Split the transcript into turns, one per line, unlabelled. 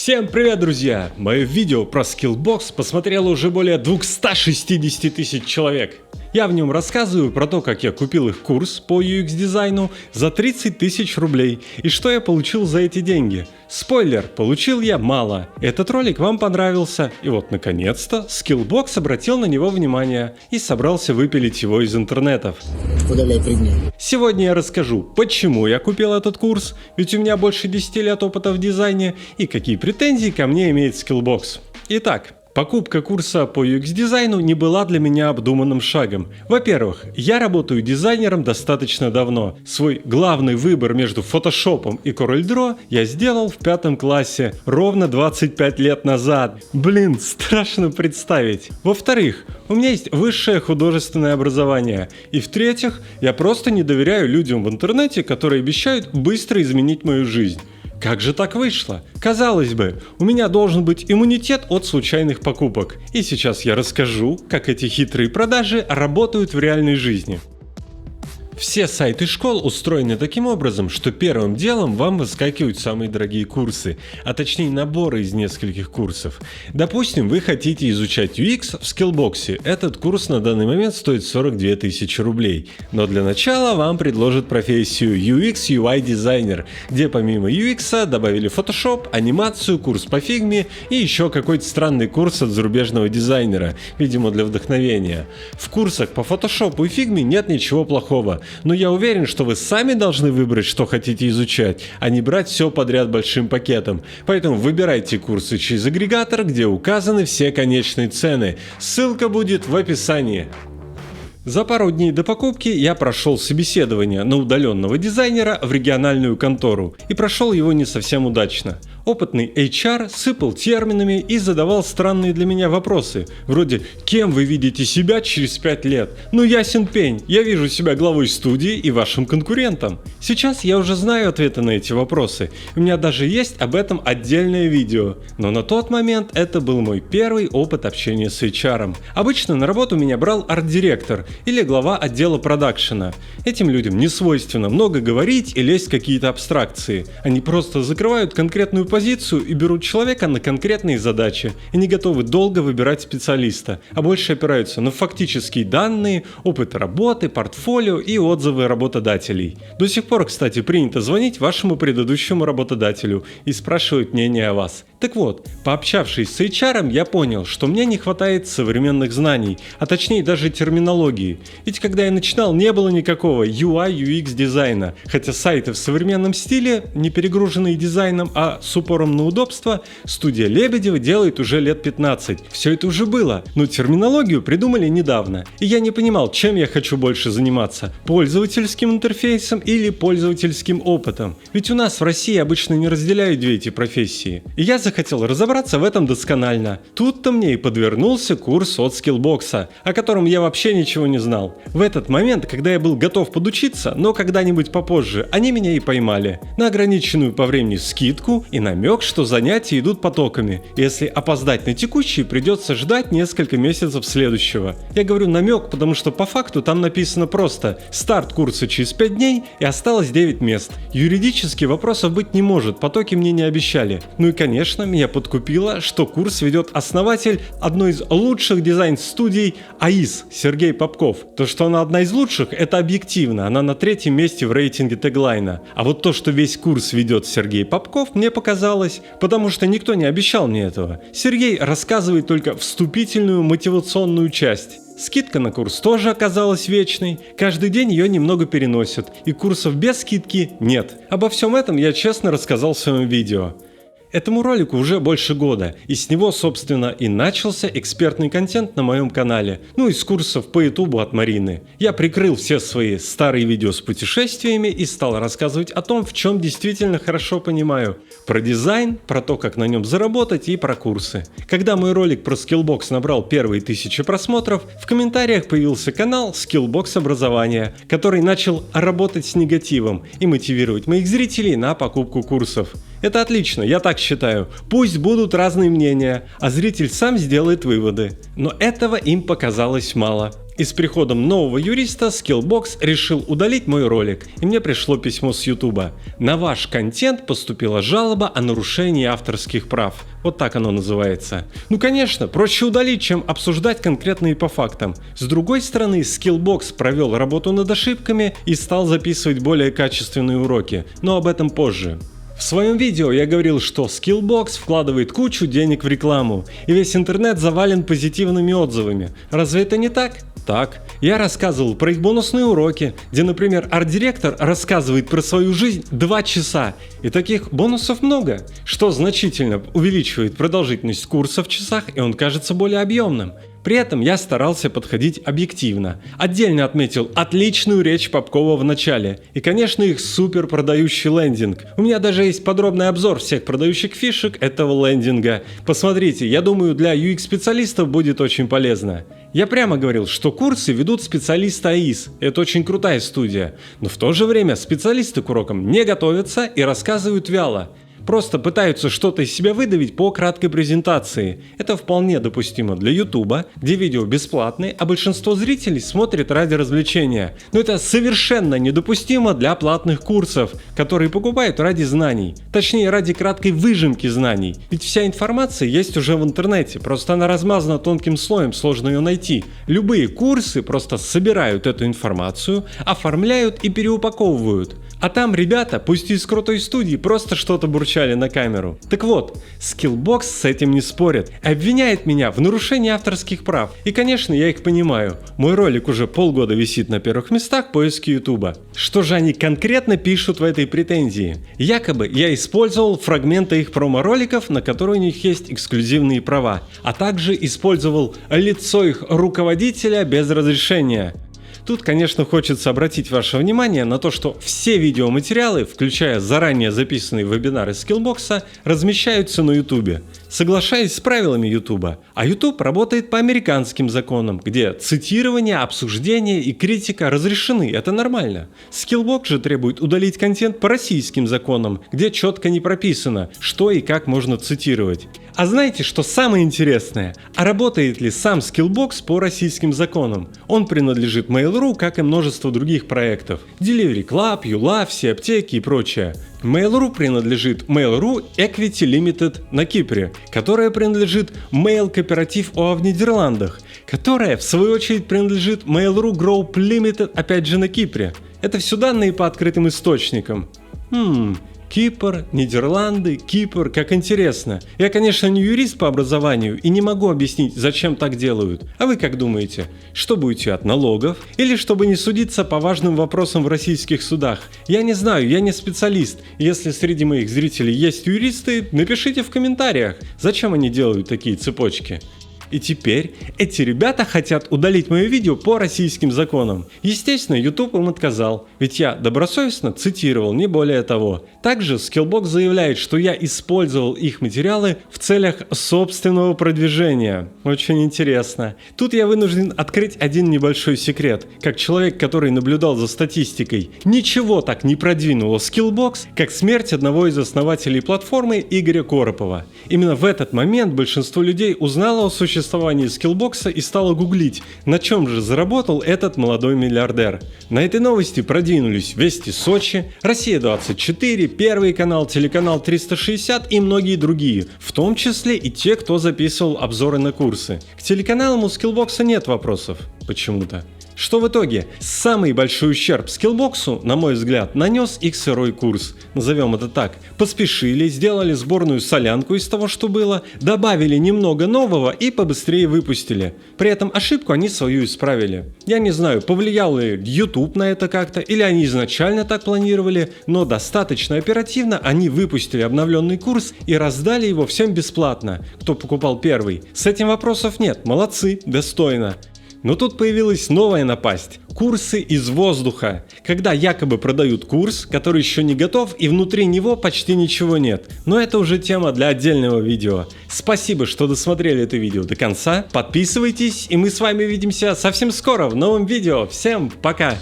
Всем привет, друзья! Мое видео про Skillbox посмотрело уже более 260 тысяч человек. Я в нем рассказываю про то, как я купил их курс по UX дизайну за 30 тысяч рублей и что я получил за эти деньги. Спойлер, получил я мало. Этот ролик вам понравился, и вот наконец-то Skillbox обратил на него внимание и собрался выпилить его из интернетов.
Удаляй предмет.
Сегодня я расскажу, почему я купил этот курс, ведь у меня больше 10 лет опыта в дизайне, и какие претензии ко мне имеет Skillbox. Итак, покупка курса по UX-дизайну не была для меня обдуманным шагом. Во-первых, я работаю дизайнером достаточно давно. Свой главный выбор между Photoshop и CorelDRAW я сделал в 5 классе, ровно 25 лет назад. Блин, страшно представить. Во-вторых, у меня есть высшее художественное образование. И в-третьих, я просто не доверяю людям в интернете, которые обещают быстро изменить мою жизнь. Как же так вышло? Казалось бы, у меня должен быть иммунитет от случайных покупок. И сейчас я расскажу, как эти хитрые продажи работают в реальной жизни. Все сайты школ устроены таким образом, что первым делом вам выскакивают самые дорогие курсы, а точнее наборы из нескольких курсов. Допустим, вы хотите изучать UX в Skillbox. Этот курс на данный момент стоит 42 тысячи рублей. Но для начала вам предложат профессию UX UI дизайнер, где помимо UX добавили Photoshop, анимацию, курс по фигме и еще какой-то странный курс от зарубежного дизайнера, видимо для вдохновения. В курсах по Photoshop и фигме нет ничего плохого. Но я уверен, что вы сами должны выбрать, что хотите изучать, а не брать все подряд большим пакетом. Поэтому выбирайте курсы через агрегатор, где указаны все конечные цены. Ссылка будет в описании. За пару дней до покупки я прошел собеседование на удаленного дизайнера в региональную контору и прошел его не совсем удачно. Опытный HR сыпал терминами и задавал странные для меня вопросы, вроде «Кем вы видите себя через 5 лет?» Ну ясен пень, я вижу себя главой студии и вашим конкурентом. Сейчас я уже знаю ответы на эти вопросы, у меня даже есть об этом отдельное видео, но на тот момент это был мой первый опыт общения с HR. Обычно на работу меня брал арт-директор или глава отдела продакшена. Этим людям не свойственно много говорить и лезть в какие-то абстракции, они просто закрывают конкретную позицию и берут человека на конкретные задачи и не готовы долго выбирать специалиста, а больше опираются на фактические данные, опыт работы, портфолио и отзывы работодателей. До сих пор, кстати, принято звонить вашему предыдущему работодателю и спрашивать мнение о вас. Так вот, пообщавшись с HR, я понял, что мне не хватает современных знаний, а точнее даже терминологии. Ведь когда я начинал, не было никакого UI, UX дизайна, хотя сайты в современном стиле, не перегруженные дизайном, а с упором на удобство, студия Лебедева делает уже лет 15. Все это уже было, но терминологию придумали недавно. И я не понимал, чем я хочу больше заниматься, пользовательским интерфейсом или пользовательским опытом. Ведь у нас в России обычно не разделяют две эти профессии. И я захотел разобраться в этом досконально. Тут-то мне и подвернулся курс от Skillbox, о котором я вообще ничего не знал. В этот момент, когда я был готов подучиться, но когда-нибудь попозже, они меня и поймали. На ограниченную по времени скидку и намек, что занятия идут потоками. Если опоздать на текущий, придется ждать несколько месяцев следующего. Я говорю намек, потому что по факту там написано просто «Старт курса через 5 дней» и осталось 9 мест. Юридически вопросов быть не может, потоки мне не обещали. Ну и конечно, меня подкупило, что курс ведет основатель одной из лучших дизайн-студий АИС Сергей Попков. То, что она одна из лучших, это объективно, она на 3-м месте в рейтинге теглайна. А вот то, что весь курс ведет Сергей Попков, мне показалось, потому что никто не обещал мне этого. Сергей рассказывает только вступительную мотивационную часть. Скидка на курс тоже оказалась вечной, каждый день ее немного переносят, и курсов без скидки нет. Обо всем этом я честно рассказал в своем видео. Этому ролику уже больше года, и с него, собственно, и начался экспертный контент на моем канале, ну и с курсов по ютубу от Марины. Я прикрыл все свои старые видео с путешествиями и стал рассказывать о том, в чем действительно хорошо понимаю. Про дизайн, про то, как на нем заработать и про курсы. Когда мой ролик про Skillbox набрал первые 1000 просмотров, в комментариях появился канал Skillbox образования, который начал работать с негативом и мотивировать моих зрителей на покупку курсов. Это отлично, я так считаю. Пусть будут разные мнения, а зритель сам сделает выводы. Но этого им показалось мало. И с приходом нового юриста Skillbox решил удалить мой ролик, и мне пришло письмо с YouTube. На ваш контент поступила жалоба о нарушении авторских прав. Вот так оно называется. Ну конечно, проще удалить, чем обсуждать конкретные по фактам. С другой стороны, Skillbox провел работу над ошибками и стал записывать более качественные уроки, но об этом позже. В своем видео я говорил, что Skillbox вкладывает кучу денег в рекламу, и весь интернет завален позитивными отзывами. Разве это не так? Так. Я рассказывал про их бонусные уроки, где, например, арт-директор рассказывает про свою жизнь 2 часа. И таких бонусов много, что значительно увеличивает продолжительность курса в часах, и он кажется более объемным. При этом я старался подходить объективно. Отдельно отметил отличную речь Попкова в начале. И, конечно, их супер продающий лендинг. У меня даже есть подробный обзор всех продающих фишек этого лендинга. Посмотрите, я думаю, для UX-специалистов будет очень полезно. Я прямо говорил, что курсы ведут специалисты АИС. Это очень крутая студия. Но в то же время специалисты к урокам не готовятся и рассказывают вяло. Просто пытаются что-то из себя выдавить по краткой презентации. Это вполне допустимо для YouTube, где видео бесплатные, а большинство зрителей смотрит ради развлечения. Но это совершенно недопустимо для платных курсов, которые покупают ради знаний. Точнее, ради краткой выжимки знаний. Ведь вся информация есть уже в интернете, просто она размазана тонким слоем, сложно ее найти. Любые курсы просто собирают эту информацию, оформляют и переупаковывают. А там ребята, пусть и из крутой студии, просто что-то бурчали на камеру. Так вот, Skillbox с этим не спорит, обвиняет меня в нарушении авторских прав. И конечно, я их понимаю. Мой ролик уже полгода висит на первых местах в поиске YouTube. Что же они конкретно пишут в этой претензии? Якобы я использовал фрагменты их промо-роликов, на которые у них есть эксклюзивные права, а также использовал лицо их руководителя без разрешения. Тут, конечно, хочется обратить ваше внимание на то, что все видеоматериалы, включая заранее записанные вебинары Skillbox, размещаются на YouTube, соглашаясь с правилами YouTube. А YouTube работает по американским законам, где цитирование, обсуждение и критика разрешены, это нормально. Skillbox же требует удалить контент по российским законам, где четко не прописано, что и как можно цитировать. А знаете, что самое интересное? А работает ли сам Skillbox по российским законам? Он принадлежит Mail.ru, как и множество других проектов. Delivery Club, Юла, все аптеки и прочее. Mail.ru принадлежит Mail.ru Equity Limited на Кипре, которая принадлежит Mail Кооператив ОАО в Нидерландах, которая в свою очередь принадлежит Mail.ru Group Limited опять же на Кипре. Это все данные по открытым источникам. Кипр, Нидерланды, Кипр, как интересно. Я, конечно, не юрист по образованию и не могу объяснить, зачем так делают. А вы как думаете? Чтобы уйти от налогов? Или чтобы не судиться по важным вопросам в российских судах? Я не знаю, я не специалист. Если среди моих зрителей есть юристы, напишите в комментариях, зачем они делают такие цепочки. И теперь эти ребята хотят удалить мое видео по российским законам. Естественно, YouTube им отказал, ведь я добросовестно цитировал, не более того. Также Skillbox заявляет, что я использовал их материалы в целях собственного продвижения. Очень интересно. Тут я вынужден открыть один небольшой секрет. Как человек, который наблюдал за статистикой, ничего так не продвинуло Skillbox, как смерть одного из основателей платформы Игоря Коропова. Именно в этот момент большинство людей узнало о существовании Skillbox и стало гуглить, на чем же заработал этот молодой миллиардер. На этой новости продвинулись Вести Сочи, Россия-24, Первый канал, телеканал 360 и многие другие, в том числе и те, кто записывал обзоры на курсы. К телеканалам у Skillbox нет вопросов, почему-то. Что в итоге? Самый большой ущерб Skillbox, на мой взгляд, нанес их сырой курс. Назовем это так. Поспешили, сделали сборную солянку из того, что было, добавили немного нового и побыстрее выпустили. При этом ошибку они свою исправили. Я не знаю, повлиял ли YouTube на это как-то, или они изначально так планировали, но достаточно оперативно они выпустили обновленный курс и раздали его всем бесплатно, кто покупал первый. С этим вопросов нет, молодцы, достойно. Но тут появилась новая напасть – курсы из воздуха, когда якобы продают курс, который еще не готов и внутри него почти ничего нет. Но это уже тема для отдельного видео. Спасибо, что досмотрели это видео до конца, подписывайтесь и мы с вами увидимся совсем скоро в новом видео. Всем пока!